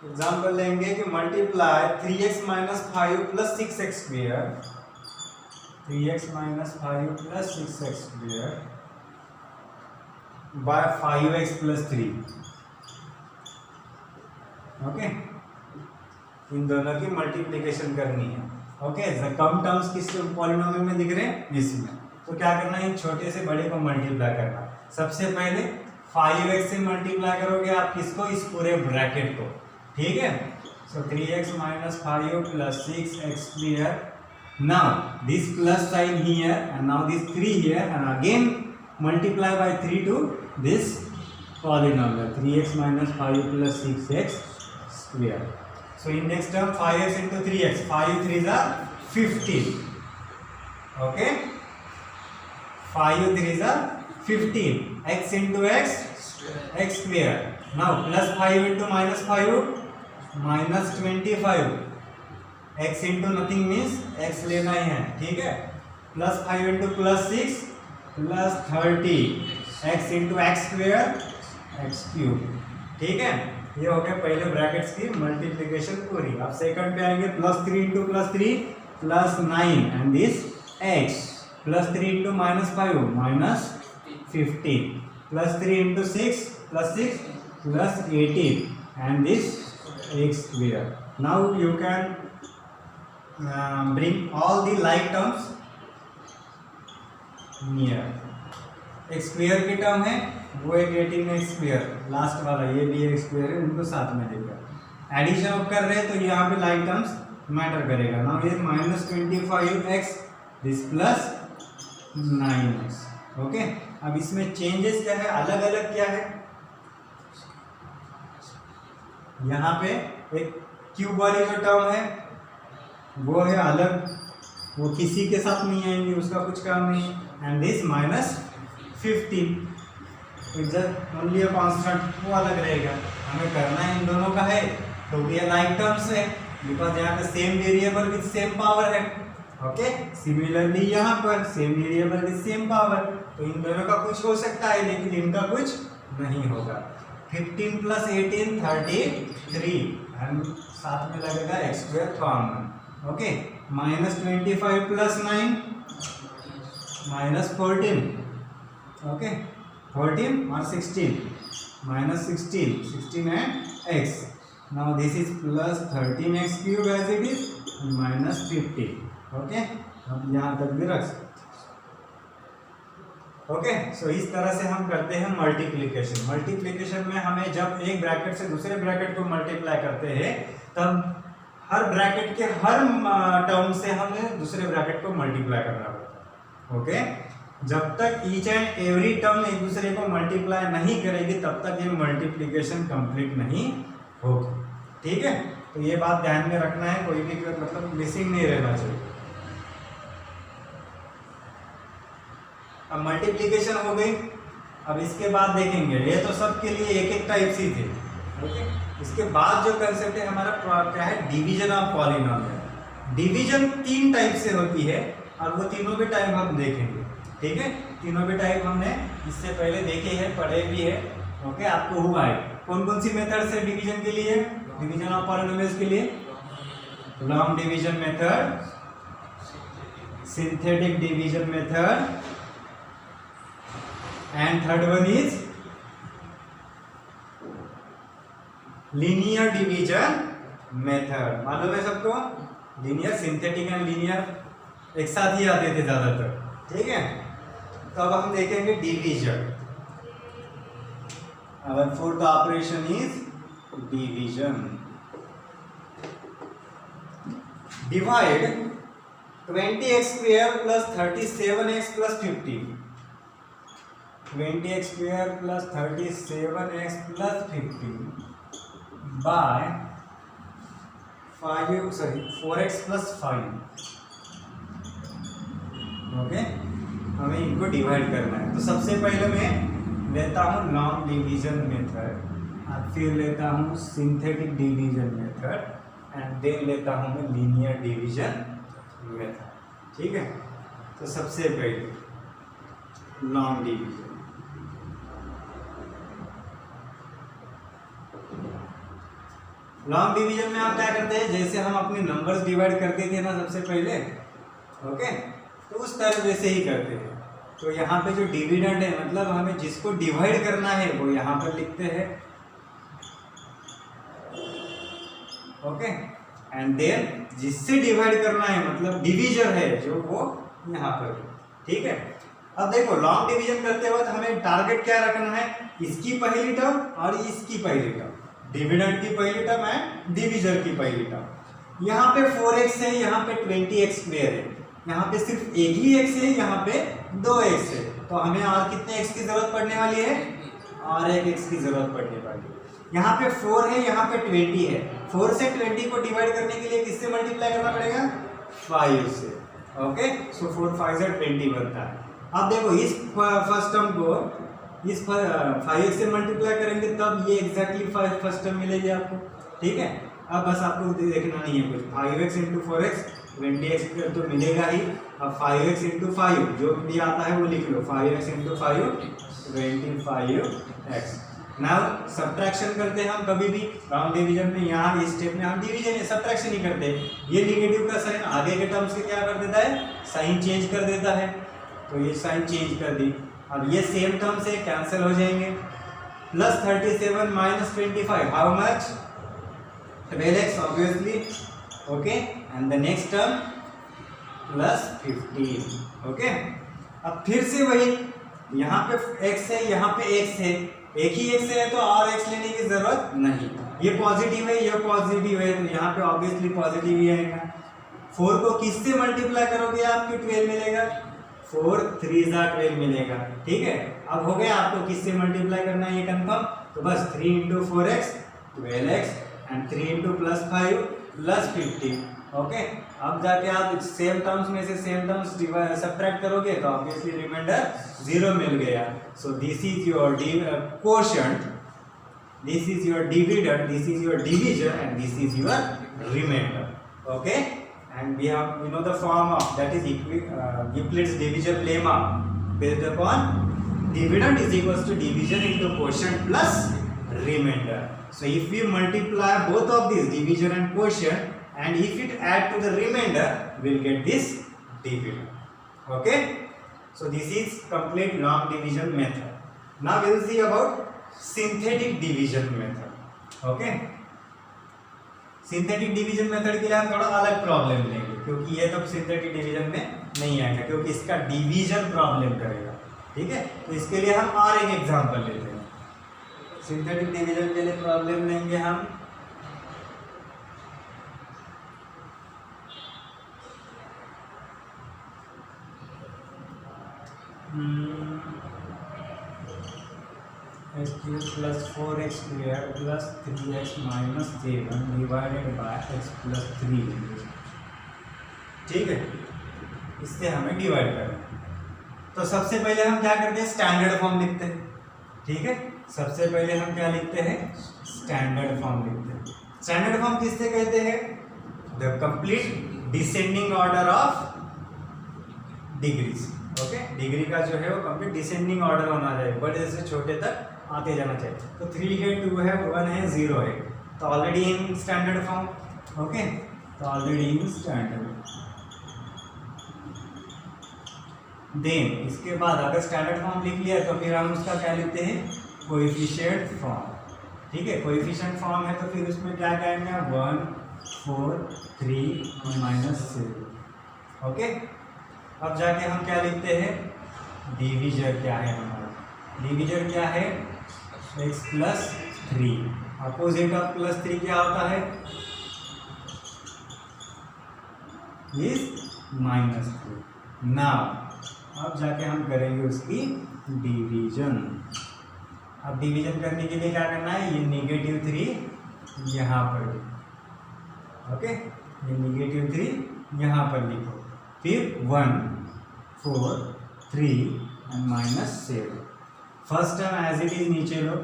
एग्जाम्पल लेंगे कि multiply 3x minus 5 plus 6x square, 3x minus 5 plus 6x square by 5x plus 3। Okay, इन दोनों की मल्टीप्लिकेशन करनी है। ओके, कम टर्म्स किस पॉलिनोमियल में दिख रहे हैं? इसमें। तो क्या करना है, इन छोटे से बड़े को मल्टीप्लाई करना। सबसे पहले 5x से मल्टीप्लाई करोगे आप किसको? इस पूरे ब्रैकेट को। ठीक है, so 3x minus 5 plus 6x square, now this plus sign here and now this 3 here and again multiply by 3 to this polynomial 3x minus 5 plus 6x square. So in next term 5x into 3x, 5 3s are 15. Okay, 5 3s are 15, x into x square. Now plus 5 into minus 5 minus 25, x into nothing means x लेना ही है। ठीक है, plus 5 into plus 6 plus 30, x into x square x cube। ठीक है, ये हो गया पहले ब्रैकेट्स की मल्टीप्लिकेशन पूरी। अब सेकंड पे आएंगे, plus 3 into plus 3 plus 9 and this x plus 3 into minus 5 minus 15 plus 3 into 6 plus 6 plus 18 and this x square. Now you can bring all the like terms near। एक square की term है, वो एक 18 square, last वाला ये भी एक square है, उनको साथ में लेकर एडिशन अब कर रहे हैं तो यहाँ पे लाइक टर्म्स मैटर करेगा। नाउ ये minus 25x this plus 9x। Okay, अब इसमें चेंजेस क्या है, अलग अलग क्या है, यहाँ पे एक क्यूब वाली जो टर्म है वो है अलग, वो किसी के साथ नहीं आएंगे, उसका कुछ काम नहीं है। And this minus 15 only constant, वो अलग रहेगा। हमें करना है इन दोनों का है तो ये लाइक टर्म्स है, बिकॉज यहाँ पे same variable with same power है। ओके, सिमिलरली यहाँ पर same variable with same power, तो इन दोनों का कुछ हो सकता है लेकिन इनका कुछ नहीं होगा। 15 प्लस 18 33 एंड साथ में लगेगा x square common. Okay, minus 25 plus 9 minus 14। Okay, 14 और 16 minus 16 and x. Now this is plus 13x cube as it is and minus 50. Okay, अब यहाँ तक भी रख सकते। ओके, सो इस तरह से हम करते हैं मल्टीप्लिकेशन। मल्टीप्लिकेशन में हमें जब एक ब्रैकेट से दूसरे ब्रैकेट को मल्टीप्लाई करते हैं तब हर ब्रैकेट के हर टर्म से हमें दूसरे ब्रैकेट को मल्टीप्लाई करना पड़ता है। ओके, जब तक ईच एंड एवरी टर्म एक दूसरे को मल्टीप्लाई नहीं करेगी तब तक ये मल्टीप्लिकेशन कंप्लीट नहीं होगी। ठीक है, तो ये बात ध्यान में रखना है, कोई भी मतलब मिसिंग नहीं रहना चाहिए। अब मल्टीप्लिकेशन हो गई। अब इसके बाद देखेंगे, ये तो सबके लिए एक एक टाइप सी थे। ओके, इसके बाद जो कंसेप्ट है हमारा क्या है, division of polynomial. Division 3 type से होती है और वो तीनों भी टाइप हम देखेंगे। ठीक है, तीनों भी टाइप हमने इससे पहले देखे हैं, पढ़े भी है। ओके, आपको हुआ है। कौन कौन सी मेथड है डिवीजन के लिए, डिवीजन ऑफ पॉलिनोमियल्स के लिए? Long division method, synthetic division method, and third one is linear division method। मालूम है सबको? लीनियर, सिंथेटिक एंड लीनियर एक साथ ही आते थे ज्यादातर। ठीक है, तो अब हम देखेंगे division. our fourth operation is division। divide 20x square plus 37x plus 50, 20x square plus 37x plus 50 by 4x plus 5। Okay, हमें इनको डिवाइड करना है। तो सबसे पहले मैं लेता हूँ लॉन्ग डिवीजन मेथड, और फिर लेता हूँ synthetic division method, and then लेता हूँ मैं लीनियर डिवीजन मेथड। ठीक है, तो सबसे पहले लॉन्ग डिवीजन। लॉन्ग डिवीजन में आप क्या करते हैं, जैसे हम अपने नंबर्स डिवाइड करते थे ना सबसे पहले, ओके, तो उस तरह वैसे ही करते हैं। तो यहाँ पे जो डिविडेंड है, मतलब हमें जिसको डिवाइड करना है वो यहाँ पर लिखते हैं। ओके, एंड देन जिससे डिवाइड करना है, मतलब डिवीजर है जो, वो यहाँ पर। ठीक है, अब देखो लॉन्ग डिवीजन करते वक्त हमें टारगेट क्या रखना है, इसकी पहली टर्म और इसकी पहली टर्म, डिविडेंड की पहली टर्म है, डिवीजर की पहली टर्म। यहाँ पे 4x है, यहाँ पे 20x स्क्वायर है, यहाँ पे सिर्फ एक ही x है, यहाँ पे 2x है। तो हमें और कितने x की जरूरत पड़ने वाली है, और एक x की जरूरत पड़ने वाली है। यहाँ पे 4 है, यहाँ पे 20 है। 4 से 20 को डिवाइड करने के लिए किससे मल्टीप्लाई करना पड़ेगा, 5 से। ओके, सो 4 5 से 20 बनता है। अब देखो इस फर्स्ट टर्म को इस 5x से मल्टीप्लाई करेंगे तब ये एग्जैक्टली फर्स्ट टर्म मिलेगी आपको। ठीक है, अब बस आपको देखना नहीं है कुछ, 5x इंटू 4x 20x तो मिलेगा ही। अब 5x इंटू 5 जो भी आता है वो लिख लो, 5x into 5 25x। Now subtraction करते हैं हम कभी भी लॉन्ग डिवीजन में, यहाँ इस स्टेप में हम डिवीजन सब्ट्रैक्शन ही करते हैं। ये निगेटिव का साइन आगे के टर्म्स के क्या कर देता है, साइन चेंज कर देता है। तो ये साइन चेंज कर दी, अब ये सेम टर्म से कैंसिल हो जाएंगे। Plus 37 minus 25, how much, 12x obviously. Okay, and the next term plus 15। Okay, अब फिर से वही, यहाँ पे x है, यहाँ पे x है, एक ही x है तो और x लेने की जरूरत नहीं। ये पॉजिटिव है, ये पॉजिटिव है, तो यहाँ पे ऑब्वियसली पॉजिटिव ही आएगा। 4 को किससे मल्टीप्लाई करोगे आपको 12 मिलेगा, 4 3 12 मिलेगा। ठीक है, अब हो गया, आपको किससे मल्टीप्लाई करना है ये कंफर्म, तो बस 3 into 4x 12x and 3 into plus 5 plus 50। Okay, अब जाके आप सेम टर्म्स में से सेम टर्म्स सब्ट्रैक्ट करोगे तो ऑब्वियसली रिमाइंडर 0 मिल गया। So this is your quotient, this is your dividend, this is your division and this is your remainder. Okay, and we know the form of, that is Euclid's division lemma, based upon dividend is equals to division into quotient plus remainder. So if we multiply both of these, division and quotient, and if it add to the remainder, we'll get this dividend. Okay, so this is complete long division method. Now we will see about synthetic division method. Okay, synthetic division method के लिए हम थोड़ा अलग problem लेंगे, क्योंकि ये तो synthetic division में नहीं आएगा, क्योंकि इसका डिवीजन प्रॉब्लम करेगा। ठीक है, तो इसके लिए हम और एक एग्जांपल लेते हैं। सिंथेटिक डिवीजन के लिए प्रॉब्लम लेंगे हम x cube plus 4x square plus 3x minus 7 divided by x plus 3। ठीक है, इससे हमें डिवाइड करना है। तो सबसे पहले हम क्या करते हैं, स्टैंडर्ड फॉर्म लिखते हैं। ठीक है, सबसे पहले हम क्या लिखते हैं, स्टैंडर्ड फॉर्म लिखते हैं। स्टैंडर्ड फॉर्म किससे कहते हैं, the complete descending order of degrees. Okay, degree का जो है वो कंप्लीट डिसेंडिंग ऑर्डर होना चाहिए, बड़े से छोटे तक आते जाना चाहिए। तो 3 है, 2 है, 1 है, 0 है, तो already in standard form. Okay, तो ऑलरेडी इन स्टैंडर्ड। देन इसके बाद अगर स्टैंडर्ड फॉर्म लिख लिया तो फिर हम उसका क्या लिखते हैं, कोएफिशिएंट फॉर्म। ठीक है, कोएफिशिएंट फॉर्म है तो फिर उसमें क्या कहेंगे, 1 4 3 -7। ओके, अब जाके हम क्या लिखते हैं, डिवीजर क्या है हमारा, डिवीजर क्या है, x plus 3। Opposite of plus 3 क्या होता है, इज -3। नाउ अब जाके हम करेंगे उसकी डिवीजन। अब डिवीजन करने के लिए क्या करना है, ये -3 यहाँ पर। ओके, ये -3 यहाँ पर लिखो, फिर 1 4 3 and -7। First term as it is नीचे लो।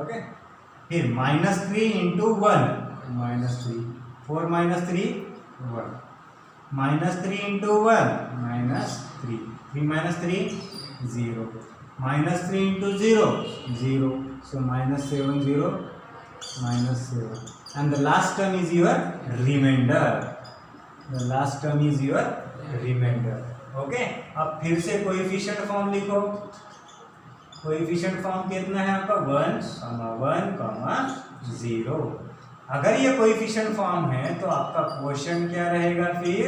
ओके, फिर -3 into 1 -3, 4 -3 1, -3 into 1 -3, 3 -3 0, -3 into 0 0, so -7 0 -7, and the last term is your remainder, the last term is your remainder। Okay, अब फिर से कोएफिशिएंट फॉर्म लिखो। कोएफिशिएंट फॉर्म कितना है आपका, 1 0। अगर ये कोएफिशिएंट फॉर्म है तो आपका क्वोशिएंट क्या रहेगा फिर,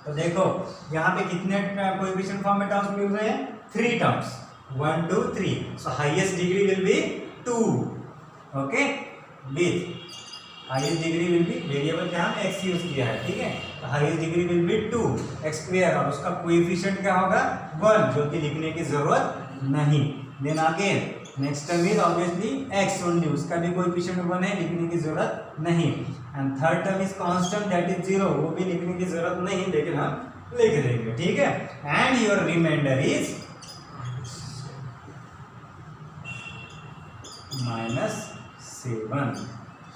तो देखो यहाँ पे कितने कोएफिशिएंट फॉर्म में टर्म्स मिल रहे हैं, 3 terms, 1 2 3, so highest degree will be 2। Okay, with highest degree will be, variable क्या हम x यूज किया है, ठीक है, तो highest degree will be 2x square, और उसका कोएफिशिएंट क्या होगा 1, जो कि लिखने की जरूरत नहीं। Then again next term is obviously x only, उसका भी कोएफिशिएंट 1 है, लिखने की जरूरत नहीं। And third term is constant that is 0, वो भी लिखने की जरूरत नहीं, लेकिन हम लिख देंगे। ठीक है, and your remainder is -7।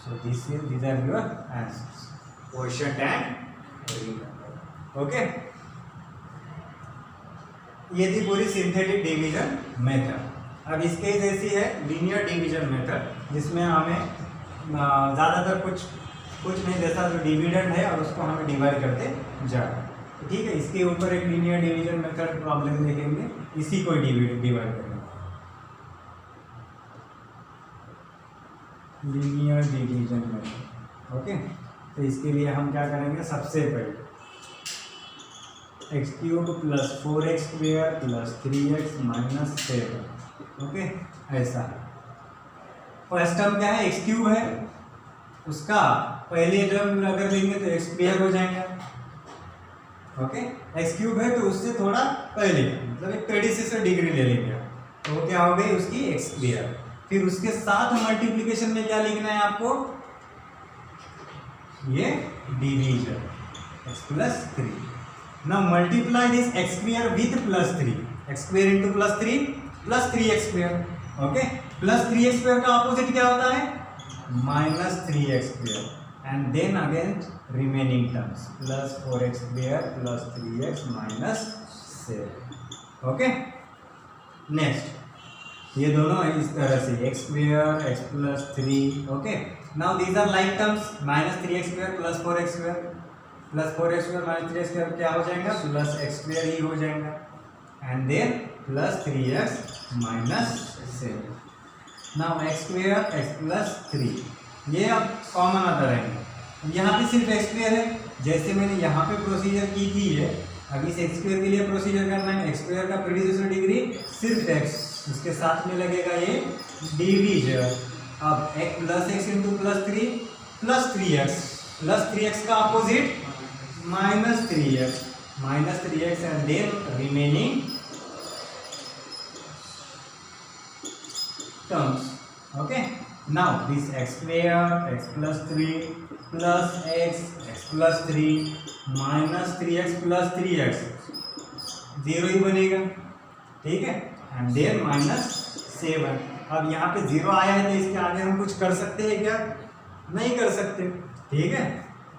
So these are your answers, quotient and remainder। Okay, ये थी पूरी सिंथेटिक डिवीजन मेथड। अब इसके जैसी है लीनियर डिवीजन मेथड, जिसमें हमें ज़्यादातर कुछ नहीं, जैसा जो डिविडेंड है और उसको हमें डिवाइड करते जाए। ठीक है, इसके ऊपर एक लीनियर डिवीजन मेथड प्रॉब्लम देखेंगे, इसी को डिवाइड करेंगे, लीनियर डिवीजन मेथड। ओके, तो इसके लिए हम क्या करेंगे, सबसे पहले x cube plus 4x square plus 3x minus 7। Okay, ऐसा फर्स्ट टर्म क्या है, x क्यूब है, उसका पहले टर्म अगर लेंगे तो x स्क्वायर हो जाएगा। ओके, x क्यूब है तो उससे थोड़ा पहले, मतलब एक 36 डिग्री ले लेंगे, तो वो क्या हो गई उसकी x स्क्वायर। फिर उसके साथ मल्टीप्लिकेशन में क्या लिखना है आपको, ये division x plus 3। Now multiply this x square with plus 3, x square into plus 3 plus 3x square. Okay, plus 3x square का ऑपोजिट क्या होता है, -3x square, and then again remaining terms plus 4x square plus 3x minus 7। Okay, next ये दोनों इस तरह से x square x plus 3। Okay, now these are like terms, -3x square plus 4x square plus 4x square minus 3x square क्या हो जाएगा, plus x square ही हो जाएगा, and then plus 3x minus 7। Now x square x plus 3, ये अब common आता रहेगा। यहाँ पे सिर्फ x स्क्वायर है, जैसे मैंने यहाँ पे प्रोसीजर की थी है, अब इस x स्क्वायर के लिए प्रोसीजर करना है। x स्क्वायर का प्रेडिसेसर डिग्री सिर्फ x, उसके साथ में लगेगा ये डिवीजर। अब x plus x into plus 3 plus 3x का opposite -3x and then remaining terms. Okay, now this x square, x plus 3 plus x plus 3 minus 3x plus 3x 0 ही बनेगा, ठीक है, एंड देन माइनस 7. अब यहाँ पे 0 आया है तो इसके आगे हम कुछ कर सकते हैं क्या? नहीं कर सकते, ठीक है.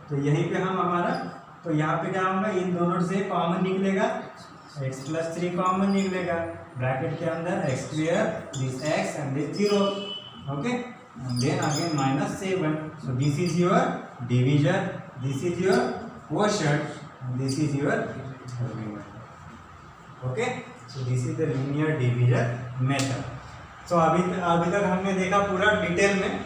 तो यहीं पे हम हमारा, तो यहाँ पे क्या होगा, इन दोनों से कॉमन निकलेगा, x प्लस 3 कॉमन निकलेगा, ब्रैकेट के अंदर x square this x and this 0. Okay, and then again minus 7. So this is your division, this is your quotient and this is your remainder. Okay, so this is the linear division method. So अभी तक हमने देखा पूरा detail में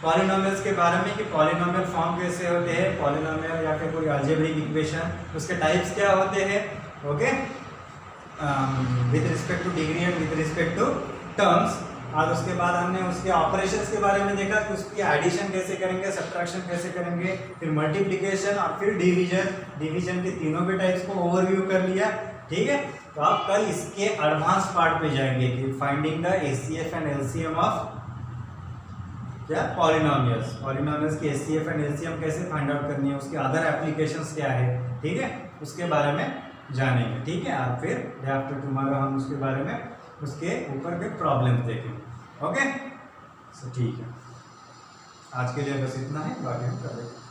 polynomials के बारे में कि पॉलिनोमियल फॉर्म कैसे होते हैं, पॉलिनोमियल या फिर कोई अलजेब्रिक इक्वेशन, उसके टाइप्स क्या होते हैं. Okay, with respect to degree and with respect to terms. और उसके बाद हमने उसके ऑपरेशंस के बारे में देखा कि उसकी एडिशन कैसे करेंगे, सब्ट्रैक्शन कैसे करेंगे, फिर मल्टीप्लिकेशन और फिर डिवीजन. डिवीजन के तीनों के टाइप्स को ओवरव्यू कर लिया, ठीक है. तो आप कल इसके एडवांस पार्ट पे जाएंगे कि finding the HCF and LCM of क्या पॉलिनोमियल्स. पॉलिनोमियल्स की एचसीएफ एंड एलसीएम कैसे फाइंड आउट करनी है, उसके अदर एप्लीकेशंस क्या है, ठीक है, उसके बारे में जानेंगे, ठीक है. और फिर डे आफ्टर टुमारो हम उसके बारे में उसके ऊपर के प्रॉब्लम्स देखेंगे. ओके, सो ठीक है, आज के लिए बस इतना है, बाकी हम करेंगे.